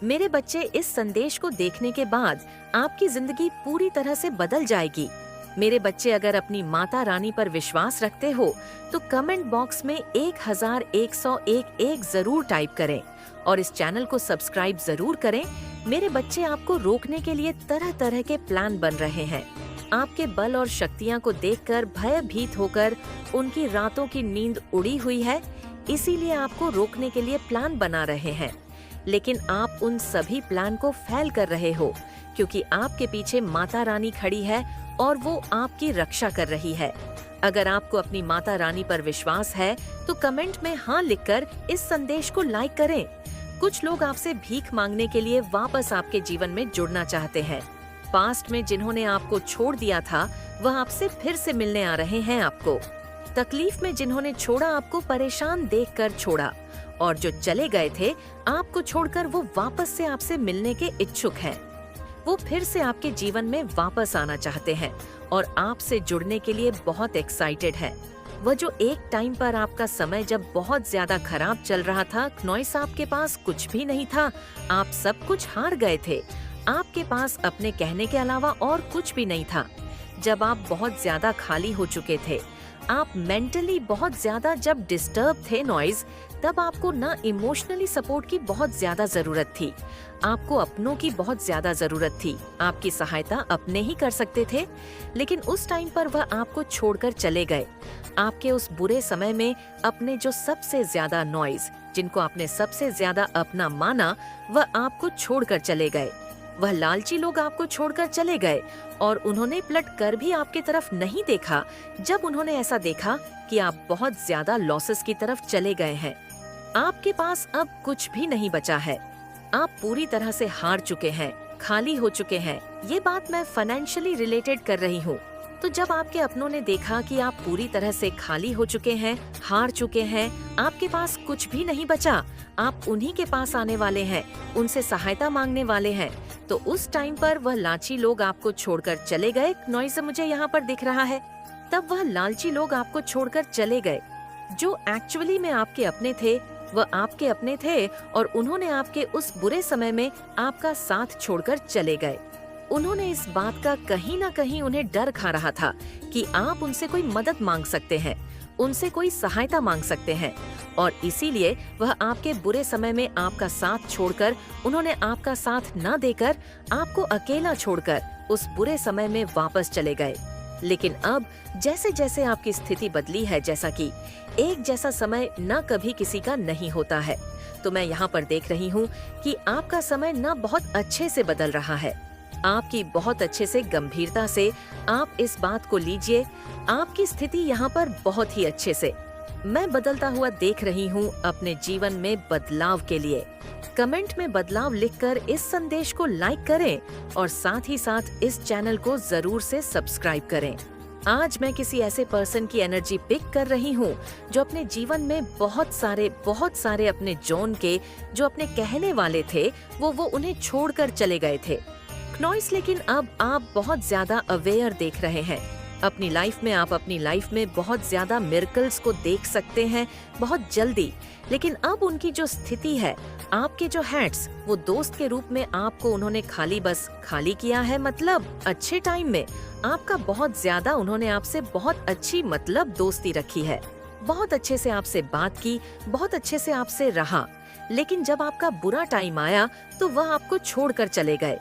मेरे बच्चे, इस संदेश को देखने के बाद आपकी जिंदगी पूरी तरह से बदल जाएगी। मेरे बच्चे, अगर अपनी माता रानी पर विश्वास रखते हो तो कमेंट बॉक्स में 1101 जरूर टाइप करें और इस चैनल को सब्सक्राइब जरूर करें। मेरे बच्चे, आपको रोकने के लिए तरह तरह के प्लान बन रहे हैं। आपके बल और शक्तियां को देखकर भयभीत होकर उनकी रातों की नींद उड़ी हुई है, इसीलिए आपको रोकने के लिए प्लान बना रहे हैं। लेकिन आप उन सभी प्लान को फेल कर रहे हो, क्योंकि आपके पीछे माता रानी खड़ी है और वो आपकी रक्षा कर रही है। अगर आपको अपनी माता रानी पर विश्वास है तो कमेंट में हाँ लिखकर इस संदेश को लाइक करें। कुछ लोग आपसे भीख मांगने के लिए वापस आपके जीवन में जुड़ना चाहते हैं। पास्ट में जिन्होंने आपको छोड़ दिया था, वह आपसे फिर से मिलने आ रहे हैं आपको। तकलीफ में जिन्होंने छोड़ा, आपको परेशान देखकर छोड़ा, और जो चले गए थे आपको छोड़कर, वो वापस से आपसे मिलने के इच्छुक हैं। वो फिर से आपके जीवन में वापस आना चाहते हैं और आपसे जुड़ने के लिए बहुत एक्साइटेड है। वह जो एक टाइम पर आपका समय जब बहुत ज्यादा खराब चल रहा था, क्नॉइस, आपके पास कुछ भी नहीं था, आप सब कुछ हार गए थे, आपके पास अपने कहने के अलावा और कुछ भी नहीं था। जब आप बहुत ज्यादा खाली हो चुके थे, आप मेंटली बहुत ज्यादा जब डिस्टर्ब थे नॉइज, तब आपको ना इमोशनली सपोर्ट की बहुत ज्यादा जरूरत थी, आपको अपनों की बहुत ज्यादा जरूरत थी। आपकी सहायता अपने ही कर सकते थे, लेकिन उस टाइम पर वह आपको छोड़कर चले गए। आपके उस बुरे समय में अपने जो सबसे ज्यादा नॉइज, जिनको आपने सबसे ज्यादा अपना माना, वह आपको छोड़कर चले गए। वह लालची लोग आपको छोड़कर चले गए और उन्होंने पलट कर भी आपकी तरफ नहीं देखा जब उन्होंने ऐसा देखा कि आप बहुत ज्यादा लॉसेस की तरफ चले गए हैं। आपके पास अब कुछ भी नहीं बचा है, आप पूरी तरह से हार चुके हैं, खाली हो चुके हैं। ये बात मैं फाइनेंशियली रिलेटेड कर रही हूँ। तो जब आपके अपनों ने देखा कि आप पूरी तरह से खाली हो चुके हैं, हार चुके हैं, आपके पास कुछ भी नहीं बचा, आप उन्हीं के पास आने वाले हैं, उनसे सहायता मांगने वाले हैं, तो उस टाइम पर वह लालची लोग आपको छोड़कर चले गए। नॉइज मुझे यहाँ पर दिख रहा है। तब वह लालची लोग आपको छोड़कर चले गए। जो एक्चुअली में आपके अपने थे, वह आपके अपने थे और उन्होंने आपके उस बुरे समय में आपका साथ छोड़कर चले गए। उन्होंने इस बात का कहीं ना कहीं उन्हें डर खा रहा था कि आप उनसे कोई मदद मांग सकते हैं, उनसे कोई सहायता मांग सकते हैं, और इसीलिए वह आपके बुरे समय में आपका साथ छोड़कर, उन्होंने आपका साथ न देकर आपको अकेला छोड़कर उस बुरे समय में वापस चले गए। लेकिन अब जैसे जैसे आपकी स्थिति बदली है, जैसा कि एक जैसा समय न कभी किसी का नहीं होता है, तो मैं यहाँ पर देख रही हूँ कि आपका समय न बहुत अच्छे से बदल रहा है। आपकी बहुत अच्छे से गंभीरता से आप इस बात को लीजिए। आपकी स्थिति यहाँ पर बहुत ही अच्छे से मैं बदलता हुआ देख रही हूँ अपने जीवन में बदलाव के लिए। कमेंट में बदलाव लिखकर इस संदेश को लाइक करें और साथ ही साथ इस चैनल को जरूर से सब्सक्राइब करें। आज मैं किसी ऐसे पर्सन की एनर्जी पिक कर रही हूँ जो अपने जीवन में बहुत सारे अपने जोन के, जो अपने कहने वाले थे, वो उन्हें छोड़कर चले गए थे। नॉइस, लेकिन अब आप बहुत ज्यादा अवेयर देख रहे हैं अपनी लाइफ में। आप अपनी लाइफ में बहुत ज्यादा मिरेकल्स को देख सकते हैं बहुत जल्दी। लेकिन अब उनकी जो स्थिति है, आपके जो हैंड्स, वो दोस्त के रूप में आपको उन्होंने खाली किया है। मतलब अच्छे टाइम में आपका बहुत ज्यादा उन्होंने आपसे बहुत अच्छी दोस्ती रखी है, बहुत अच्छे से आपसे बात की, बहुत अच्छे से आपसे रहा। लेकिन जब आपका बुरा टाइम आया तो वह आपको छोड़कर चले गए।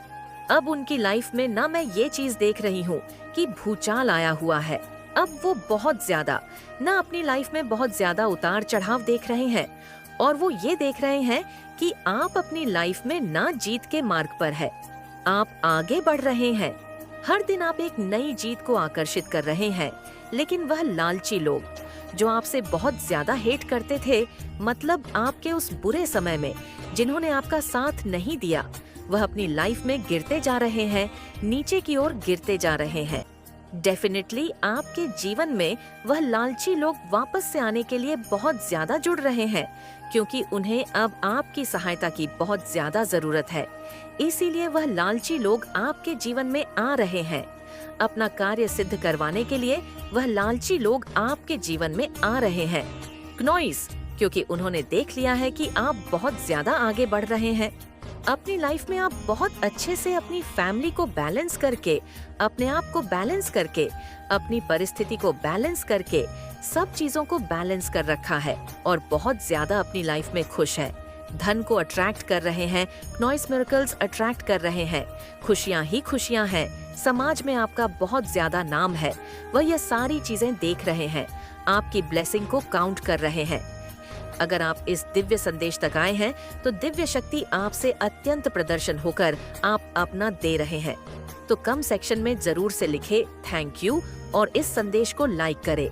अब उनकी लाइफ में ना मैं ये चीज देख रही हूँ कि भूचाल आया हुआ है। अब वो बहुत ज्यादा ना अपनी लाइफ में बहुत ज्यादा उतार चढ़ाव देख रहे हैं, और वो ये देख रहे हैं कि आप अपनी लाइफ में ना जीत के मार्ग पर है, आप आगे बढ़ रहे हैं। हर दिन आप एक नई जीत को आकर्षित कर रहे हैं। लेकिन वह लालची लोग जो आपसे बहुत ज्यादा हेट करते थे, मतलब आपके उस बुरे समय में जिन्होंने आपका साथ नहीं दिया, वह अपनी लाइफ में गिरते जा रहे हैं, नीचे की ओर गिरते जा रहे हैं। डेफिनेटली आपके जीवन में वह लालची लोग वापस से आने के लिए बहुत ज्यादा जुड़ रहे हैं, क्योंकि उन्हें अब आपकी सहायता की बहुत ज्यादा जरूरत है। इसीलिए वह लालची लोग आपके जीवन में आ रहे हैं। अपना कार्य सिद्ध करवाने के लिए वह लालची लोग आपके जीवन में आ रहे हैं। क्नॉइस, क्योंकि उन्होंने देख लिया है कि आप बहुत ज्यादा आगे बढ़ रहे हैं। अपनी लाइफ में आप बहुत अच्छे से अपनी फैमिली को बैलेंस करके, अपने आप को बैलेंस करके, अपनी परिस्थिति को बैलेंस करके, सब चीजों को बैलेंस कर रखा है और बहुत ज्यादा अपनी लाइफ में खुश है। धन को अट्रैक्ट कर रहे हैं, नॉइस मिरेकल्स अट्रैक्ट कर रहे हैं, खुशियां ही खुशियां हैं, समाज में आपका बहुत ज्यादा नाम है। वह ये सारी चीजें देख रहे हैं, आपकी ब्लेसिंग को काउंट कर रहे हैं। अगर आप इस दिव्य संदेश तक आए हैं तो दिव्य शक्ति आपसे अत्यंत प्रदर्शन होकर आप अपना दे रहे हैं। तो कम सेक्शन में जरूर से लिखे थैंक यू और इस संदेश को लाइक करें।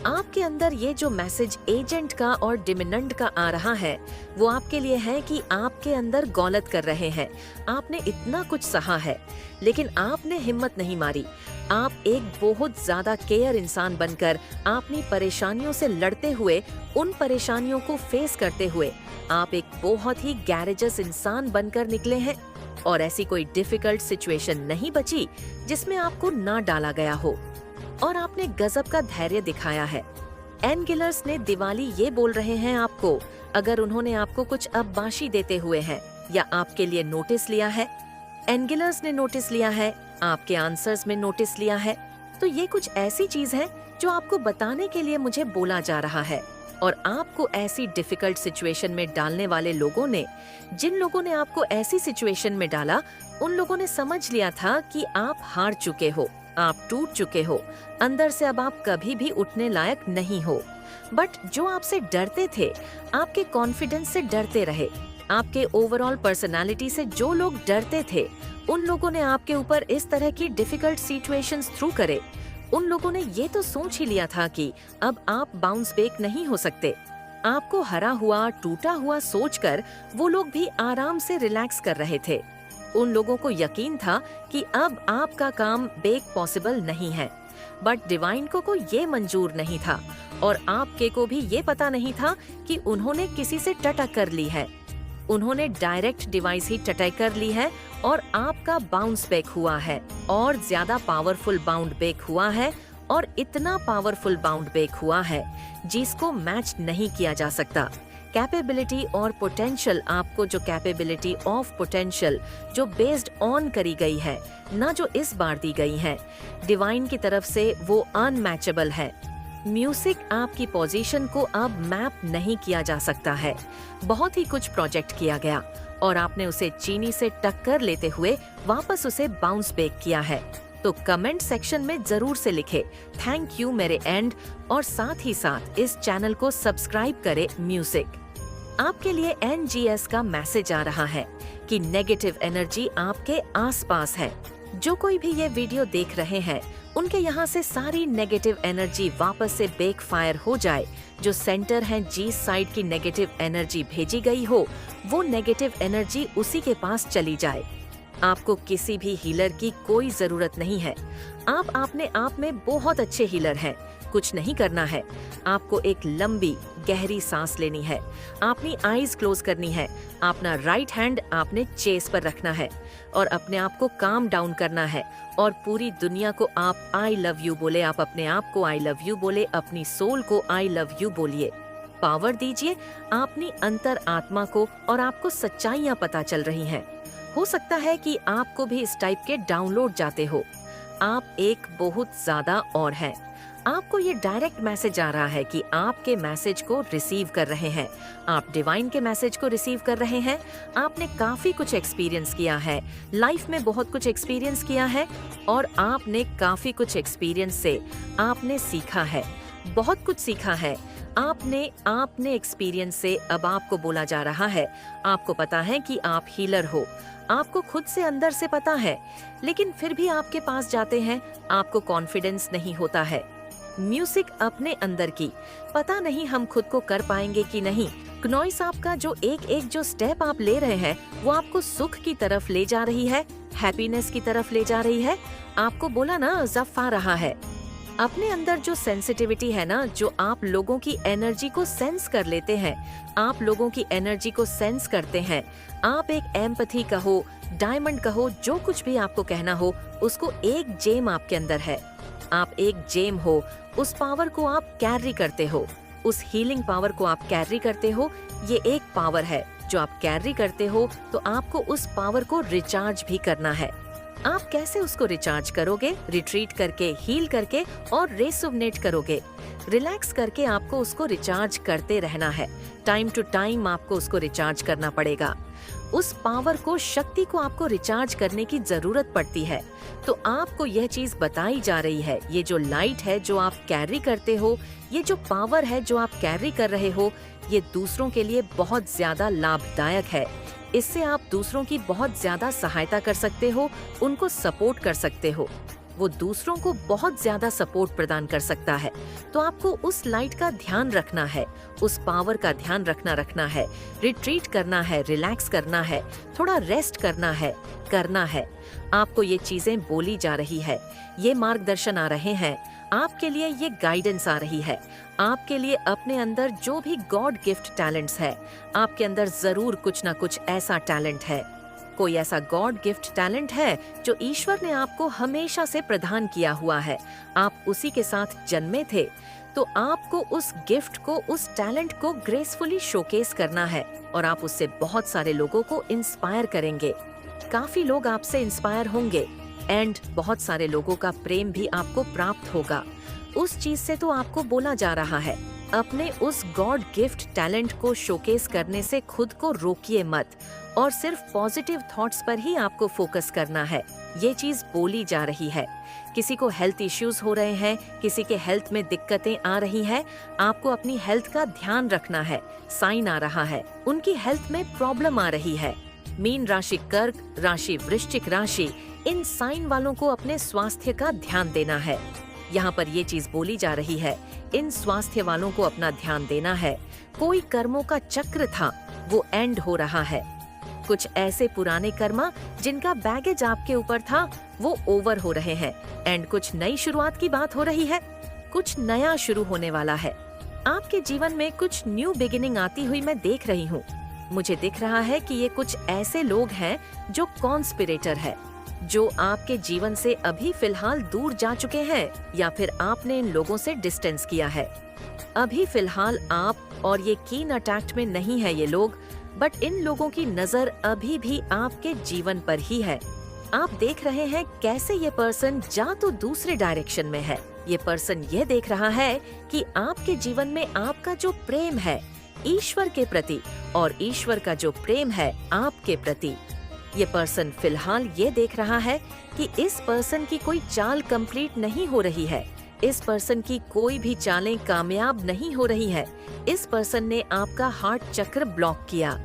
आपके अंदर ये जो मैसेज एजेंट का और डिमिनेंट का आ रहा है, वो आपके लिए है कि आपके अंदर गौलत कर रहे हैं। आपने इतना कुछ सहा है, लेकिन आपने हिम्मत नहीं मारी। आप एक बहुत ज्यादा केयर इंसान बनकर अपनी परेशानियों से लड़ते हुए, उन परेशानियों को फेस करते हुए, आप एक बहुत ही गैरेजस इंसान बनकर निकले हैं। और ऐसी कोई डिफिकल्ट सिचुएशन नहीं बची जिसमें आपको ना डाला गया हो। और आपने गजब का धैर्य दिखाया है। एंगेलर्स ने दिवाली ये बोल रहे हैं आपको, अगर उन्होंने आपको कुछ अब्बाशी देते हुए हैं या आपके लिए नोटिस लिया है, एंगेलर्स ने नोटिस लिया है, आपके आंसर्स में नोटिस लिया है, तो ये कुछ ऐसी चीज है जो आपको बताने के लिए मुझे बोला जा रहा है। और आपको ऐसी डिफिकल्ट सिचुएशन में डालने वाले लोगों ने, जिन लोगों ने आपको ऐसी सिचुएशन में डाला, उन लोगों ने समझ लिया था कि आप हार चुके हो, आप टूट चुके हो, अंदर से अब आप कभी भी उठने लायक नहीं हो। बट जो आपसे डरते थे, आपके कॉन्फिडेंस से डरते रहे, आपके ओवरऑल पर्सनालिटी से जो लोग डरते थे, उन लोगों ने आपके ऊपर इस तरह की डिफिकल्ट सिचुएशंस थ्रू करे। उन लोगों ने ये तो सोच ही लिया था कि अब आप बाउंस बैक नहीं हो सकते। आपको हरा हुआ, टूटा हुआ सोचकर वो लोग भी आराम से रिलैक्स कर रहे थे। उन लोगों को यकीन था कि अब आपका काम बैक पॉसिबल नहीं है। बट डिवाइन को ये मंजूर नहीं था और आपके को भी ये पता नहीं था कि उन्होंने किसी से टटक कर ली है। उन्होंने डायरेक्ट डिवाइस ही टटक कर ली है और आपका बाउंस बैक हुआ है, और ज्यादा पावरफुल बाउंड बैक हुआ है, और इतना पावरफुल बाउंड बैक हुआ है जिसको मैच नहीं किया जा सकता। कैपेबिलिटी और पोटेंशियल, आपको जो कैपेबिलिटी ऑफ पोटेंशियल जो बेस्ड ऑन करी गई है, ना जो इस बार दी गई है डिवाइन की तरफ से, वो अनमैचेबल है। म्यूजिक आपकी पोजीशन को अब मैप नहीं किया जा सकता है। बहुत ही कुछ प्रोजेक्ट किया गया और आपने उसे चीनी से टक्कर लेते हुए वापस उसे बाउंस बैक किया है। तो कमेंट सेक्शन में जरूर से लिखे थैंक यू मेरे एंड, और साथ ही साथ इस चैनल को सब्सक्राइब करे म्यूजिक। आपके लिए NGS का मैसेज आ रहा है कि नेगेटिव एनर्जी आपके आसपास है। जो कोई भी ये वीडियो देख रहे हैं, उनके यहाँ से सारी नेगेटिव एनर्जी वापस से बैक फायर हो जाए। जो सेंटर है जिस साइड की नेगेटिव एनर्जी भेजी गई हो, वो नेगेटिव एनर्जी उसी के पास चली जाए। आपको किसी भी हीलर की कोई जरूरत नहीं है। आप अपने आप में बहुत अच्छे हीलर हैं। कुछ नहीं करना है, आपको एक लंबी गहरी सांस लेनी है, अपनी आईज क्लोज करनी है, अपना राइट हैंड आपने चेस्ट पर रखना है और अपने आप को काम डाउन करना है और पूरी दुनिया को आप आई लव यू बोले, आप अपने आप को आई लव यू बोले, अपनी सोल को आई लव यू बोलिए। पावर दीजिए अपनी अंतर आत्मा को और आपको सच्चाइयाँ पता चल रही हैं। हो सकता है कि आपको भी इस टाइप के डाउनलोड जाते हो। आप एक बहुत ज्यादा और हैं। आपको ये डायरेक्ट मैसेज आ रहा है कि आपके मैसेज को रिसीव कर रहे हैं, आप डिवाइन के मैसेज को रिसीव कर रहे हैं। आपने काफी कुछ एक्सपीरियंस किया है, लाइफ में बहुत कुछ एक्सपीरियंस किया है और आपने काफी कुछ एक्सपीरियंस से आपने सीखा है, बहुत कुछ सीखा है। आपने एक्सपीरियंस से अब आपको बोला जा रहा है, आपको पता है कि आप हीलर हो, आपको खुद से अंदर से पता है, लेकिन फिर भी आपके पास जाते हैं, आपको कॉन्फिडेंस नहीं होता है। म्यूजिक अपने अंदर की, पता नहीं हम खुद को कर पाएंगे कि नहीं। नॉइस आपका जो एक जो स्टेप आप ले रहे हैं, वो आपको सुख की तरफ ले जा रही है, हैप्पीनेस की तरफ ले जा रही है। आपको बोला ना जफ आ रहा है। अपने अंदर जो सेंसिटिविटी है ना, जो आप लोगों की एनर्जी को सेंस कर लेते हैं, आप लोगों की एनर्जी को सेंस करते हैं। आप एक एम्पैथी कहो, डायमंड कहो, जो कुछ भी आपको कहना हो, उसको एक जेम आपके अंदर है। आप एक जेम हो, उस पावर को आप कैरी करते हो, उस हीलिंग पावर को आप कैरी करते हो। ये एक पावर है जो आप कैरी करते हो, तो आपको उस पावर को रिचार्ज भी करना है। आप कैसे उसको रिचार्ज करोगे? रिट्रीट करके, हील करके और रेसोनेट करोगे। रिलैक्स करके आपको उसको रिचार्ज करते रहना है। टाइम टू टाइम आपको उसको रिचार्ज करना पड़ेगा। उस पावर को, शक्ति को आपको रिचार्ज करने की जरूरत पड़ती है। तो आपको यह चीज बताई जा रही है, ये जो लाइट है जो आप कैरी करते हो, ये जो पावर है जो आप कैरी कर रहे हो, ये दूसरों के लिए बहुत ज्यादा लाभदायक है। इससे आप दूसरों की बहुत ज्यादा सहायता कर सकते हो, उनको सपोर्ट कर सकते हो। वो दूसरों को बहुत ज्यादा सपोर्ट प्रदान कर सकता है। तो आपको उस लाइट का ध्यान रखना है, उस पावर का ध्यान रखना है, रिट्रीट करना है, रिलैक्स करना है, थोड़ा रेस्ट करना है। आपको ये चीजें बोली जा रही है, ये मार्गदर्शन आ रहे हैं, आपके लिए ये गाइडेंस आ रही है। आपके लिए अपने अंदर जो भी गॉड गिफ्ट टैलेंट्स है, आपके अंदर जरूर कुछ ना कुछ ऐसा टैलेंट है। कोई ऐसा गॉड गिफ्ट टैलेंट है जो ईश्वर ने आपको हमेशा से प्रदान किया हुआ है। आप उसी के साथ जन्मे थे, तो आपको उस गिफ्ट को, उस टैलेंट को ग्रेसफुली शोकेस करना है और आप उससे बहुत सारे लोगों को इंस्पायर करेंगे। काफी लोग आपसे इंस्पायर होंगे एंड बहुत सारे लोगों का प्रेम भी आपको प्राप्त होगा। उस चीज से तो आपको बोला जा रहा है, अपने उस गॉड गिफ्ट टैलेंट को शोकेस करने से खुद को रोकिए मत और सिर्फ पॉजिटिव थॉट्स पर ही आपको फोकस करना है। ये चीज बोली जा रही है। किसी को हेल्थ इश्यूज हो रहे हैं, किसी के हेल्थ में दिक्कतें आ रही हैं, आपको अपनी हेल्थ का ध्यान रखना है। साइन आ रहा है, उनकी हेल्थ में प्रॉब्लम आ रही है। मीन राशि, कर्क राशि, वृश्चिक राशि, इन साइन वालों को अपने स्वास्थ्य का ध्यान देना है। यहाँ पर ये चीज बोली जा रही है, इन स्वास्थ्य वालों को अपना ध्यान देना है। कोई कर्मों का चक्र था, वो एंड हो रहा है। कुछ ऐसे पुराने कर्मा जिनका बैगेज आपके ऊपर था, वो ओवर हो रहे हैं एंड कुछ नई शुरुआत की बात हो रही है। कुछ नया शुरू होने वाला है। आपके जीवन में कुछ न्यू बिगिनिंग आती हुई मैं देख रही हूँ। मुझे दिख रहा है कि ये कुछ ऐसे लोग हैं जो कॉन्स्पिरेटर है, जो आपके जीवन से अभी फिलहाल दूर जा चुके हैं या फिर आपने इन लोगों से डिस्टेंस किया है। अभी फिलहाल आप और ये कीन अटैक्ट में नहीं है ये लोग, बट इन लोगों की नजर अभी भी आपके जीवन पर ही है। आप देख रहे हैं कैसे ये पर्सन जा तो दूसरे डायरेक्शन में है। ये पर्सन ये देख रहा है कि आपके जीवन में आपका जो प्रेम है ईश्वर के प्रति और ईश्वर का जो प्रेम है आपके प्रति, ये पर्सन फिलहाल ये देख रहा है कि इस पर्सन की कोई चाल कंप्लीट नहीं हो रही है। इस पर्सन की कोई भी चालें कामयाब नहीं हो रही है। इस पर्सन ने आपका हार्ट चक्र ब्लॉक किया।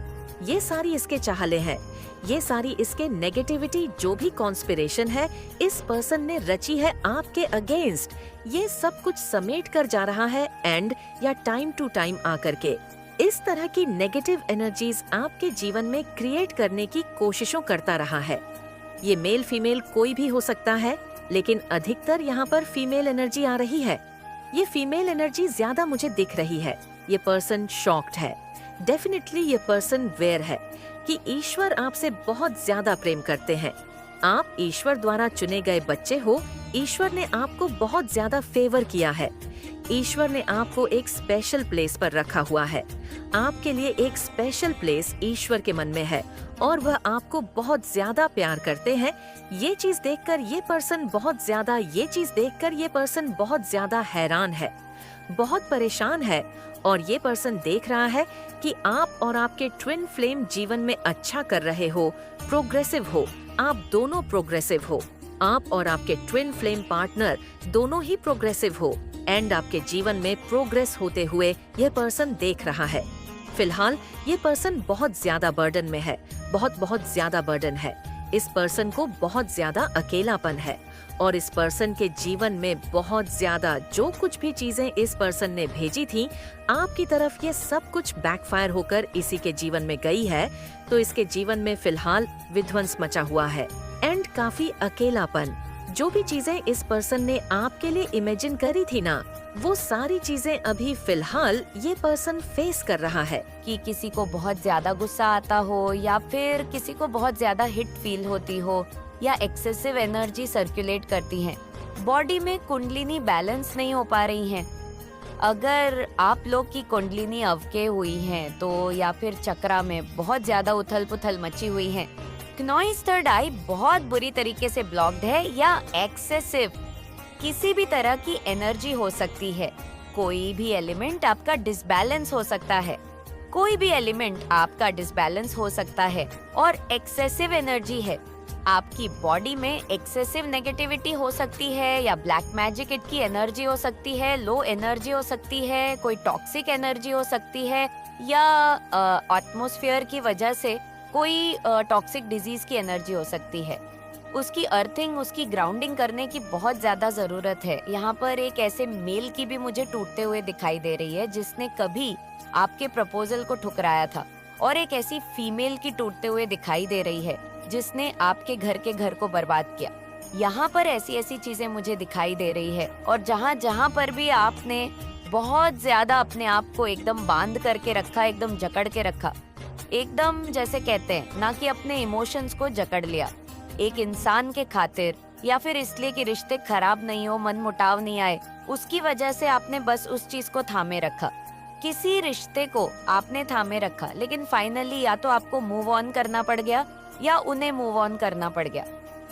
ये सारी इसके चाहले हैं, ये सारी इसके नेगेटिविटी जो भी कॉन्स्पिरेशन है इस पर्सन ने रची है आपके अगेंस्ट। ये सब कुछ समेट कर जा रहा है एंड या टाइम टू टाइम आकर के इस तरह की नेगेटिव एनर्जीज आपके जीवन में क्रिएट करने की कोशिशों करता रहा है। ये मेल फीमेल कोई भी हो सकता है, लेकिन अधिकतर यहाँ पर फीमेल एनर्जी आ रही है। ये फीमेल एनर्जी ज्यादा मुझे दिख रही है। ये पर्सन शॉक्ड है। डेफिनेटली ये पर्सन वेयर है कि ईश्वर आपसे बहुत ज्यादा प्रेम करते हैं। आप ईश्वर द्वारा चुने गए बच्चे हो। ईश्वर ने आपको बहुत ज्यादा फेवर किया है। ईश्वर ने आपको एक स्पेशल प्लेस पर रखा हुआ है। आपके लिए एक स्पेशल प्लेस ईश्वर के मन में है और वह आपको बहुत ज्यादा प्यार करते हैं। ये चीज देखकर ये पर्सन बहुत ज्यादा हैरान है, बहुत परेशान है और ये पर्सन देख रहा है कि आप और आपके ट्विन फ्लेम जीवन में अच्छा कर रहे हो, प्रोग्रेसिव हो। आप दोनों प्रोग्रेसिव हो। आप और आपके ट्विन फ्लेम पार्टनर दोनों ही प्रोग्रेसिव हो एंड आपके जीवन में प्रोग्रेस होते हुए यह पर्सन देख रहा है। फिलहाल ये पर्सन बहुत ज्यादा बर्डन में है, बहुत ज्यादा बर्डन है। इस पर्सन को बहुत ज्यादा अकेलापन है और इस पर्सन के जीवन में बहुत ज्यादा जो कुछ भी चीजें इस पर्सन ने भेजी थी आपकी तरफ, ये सब कुछ बैकफायर होकर इसी के जीवन में गई है। तो इसके जीवन में फिलहाल विध्वंस मचा हुआ है एंड काफी अकेलापन। जो भी चीजें इस पर्सन ने आपके लिए इमेजिन करी थी ना, वो सारी चीजें अभी फिलहाल ये पर्सन फेस कर रहा है। कि किसी को बहुत ज्यादा गुस्सा आता हो या फिर किसी को बहुत ज्यादा हिट फील होती हो या एक्सेसिव एनर्जी सर्कुलेट करती है। बॉडी में कुंडलिनी बैलेंस नहीं हो पा रही है। अगर आप लोग की कुंडलिनी अवके हुई है तो या फिर चक्रा में बहुत ज्यादा उथल पुथल मची हुई है, क्नॉइस थर्ड आई बहुत बुरी तरीके से ब्लॉक्ड है या एक्सेसिव किसी भी तरह की एनर्जी हो सकती है। कोई भी एलिमेंट आपका डिसबैलेंस हो सकता है, कोई भी एलिमेंट आपका डिसबैलेंस हो सकता है और एक्सेसिव एनर्जी है। आपकी बॉडी में एक्सेसिव नेगेटिविटी हो सकती है या ब्लैक मैजिक की एनर्जी हो सकती है, लो एनर्जी हो सकती है, कोई टॉक्सिक एनर्जी हो सकती है या एटमॉस्फेयर की वजह से कोई टॉक्सिक डिजीज की एनर्जी हो सकती है। उसकी अर्थिंग, उसकी ग्राउंडिंग करने की बहुत ज्यादा जरूरत है। यहाँ पर एक ऐसे मेल की भी मुझे टूटते हुए दिखाई दे रही है जिसने कभी आपके प्रपोजल को ठुकराया था, और एक ऐसी फीमेल की टूटते हुए दिखाई दे रही है जिसने आपके घर को बर्बाद किया। यहाँ पर ऐसी ऐसी चीजें मुझे दिखाई दे रही है, और जहाँ जहाँ पर भी आपने बहुत ज्यादा अपने आप को एकदम बांध करके रखा, एकदम जकड़ के रखा, एकदम जैसे कहते हैं ना कि अपने इमोशंस को जकड़ लिया एक इंसान के खातिर, या फिर इसलिए कि रिश्ते खराब नहीं हो, मन मुटाव नहीं आए, उसकी वजह से आपने बस उस चीज को थामे रखा। किसी रिश्ते को आपने थामे रखा, लेकिन फाइनली या तो आपको मूव ऑन करना पड़ गया या उन्हें मूव ऑन करना पड़ गया।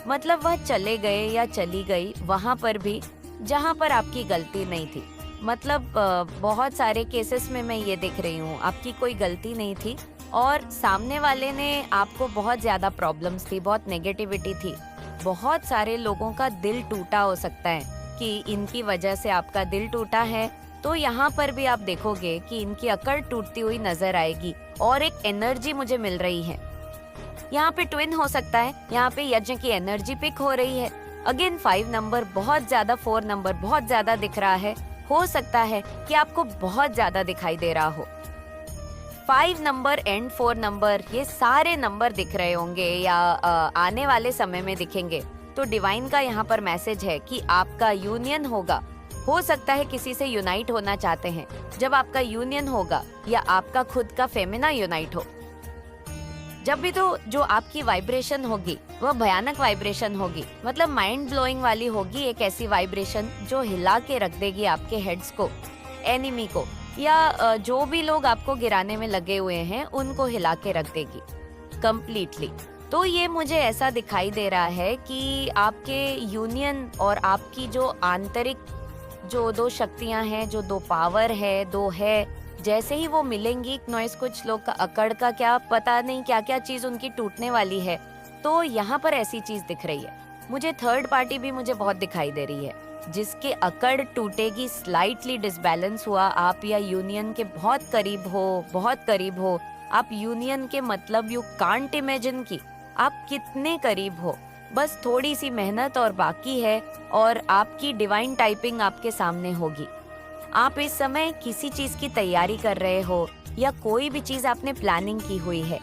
मतलब वह चले गए या चली गई वहां पर भी जहां पर आपकी गलती नहीं थी। मतलब बहुत सारे केसेस में मैं ये देख रही हूँ, आपकी कोई गलती नहीं थी और सामने वाले ने आपको बहुत ज्यादा प्रॉब्लम्स थी, बहुत नेगेटिविटी थी। बहुत सारे लोगों का दिल टूटा हो सकता है कि इनकी वजह से आपका दिल टूटा है, तो यहाँ पर भी आप देखोगे कि इनकी अकड़ टूटती हुई नजर आएगी और एक एनर्जी मुझे मिल रही है। यहाँ पे ट्विन हो सकता है, यहाँ पे यज्ञ की एनर्जी पिक हो रही है। अगेन 5 नंबर बहुत ज्यादा, 4 नंबर बहुत ज्यादा दिख रहा है। हो सकता है कि आपको बहुत ज्यादा दिखाई दे रहा हो। 5 नंबर एंड 4 नंबर, ये सारे नंबर दिख रहे होंगे या आने वाले समय में दिखेंगे। तो डिवाइन का यहाँ पर मैसेज है कि आपका यूनियन होगा। हो सकता है किसी से यूनाइट होना चाहते हैं। जब आपका यूनियन होगा या आपका खुद का फेमिना यूनाइट हो, जब भी तो जो आपकी वाइब्रेशन होगी वह भयानक वाइब्रेशन होगी, मतलब माइंड ब्लोइंग वाली होगी। एक ऐसी वाइब्रेशन जो हिला के रख देगी आपके हेड्स को, एनिमी को, या जो भी लोग आपको गिराने में लगे हुए हैं उनको हिला के रख देगी कंप्लीटली। तो ये मुझे ऐसा दिखाई दे रहा है कि आपके यूनियन और आपकी जो आंतरिक जो 2 शक्तियां हैं, जो 2 पावर है, 2 है, जैसे ही वो मिलेंगी, नॉइस कुछ लोग का अकड़ का क्या पता नहीं क्या क्या चीज उनकी टूटने वाली है। तो यहाँ पर ऐसी चीज दिख रही है। मुझे थर्ड पार्टी भी मुझे बहुत दिखाई दे रही है जिसके अकड़ टूटेगी, स्लाइटली डिसबैलेंस हुआ। आप या यूनियन के बहुत करीब हो, बहुत करीब हो। आप यूनियन के मतलब यू कांट इमेजिन की आप कितने करीब हो। बस थोड़ी सी मेहनत और बाकी है और आपकी डिवाइन टाइपिंग आपके सामने होगी। आप इस समय किसी चीज की तैयारी कर रहे हो या कोई भी चीज आपने प्लानिंग की हुई है,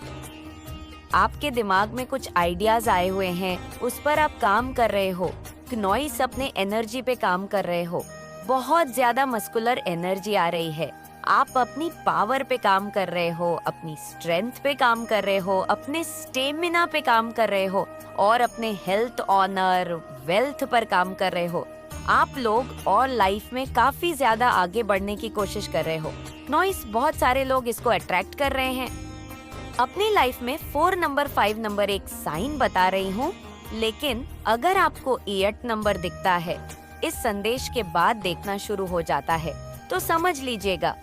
आपके दिमाग में कुछ आइडियाज आए हुए हैं, उस पर आप काम कर रहे हो। नॉइस अपने एनर्जी पे काम कर रहे हो, बहुत ज्यादा मस्कुलर एनर्जी आ रही है। आप अपनी पावर पे काम कर रहे हो, अपनी स्ट्रेंथ पे काम कर रहे हो, अपने स्टेमिना पे काम कर रहे हो और अपने हेल्थ, ऑनर, वेल्थ पर काम कर रहे हो। आप लोग और लाइफ में काफी ज्यादा आगे बढ़ने की कोशिश कर रहे हो। नॉइस बहुत सारे लोग इसको अट्रैक्ट कर रहे हैं अपनी लाइफ में। 4 नंबर, 5 नंबर एक साइन बता रही हूँ, लेकिन अगर आपको 8 नंबर दिखता है, इस संदेश के बाद देखना शुरू हो जाता है, तो समझ लीजिएगा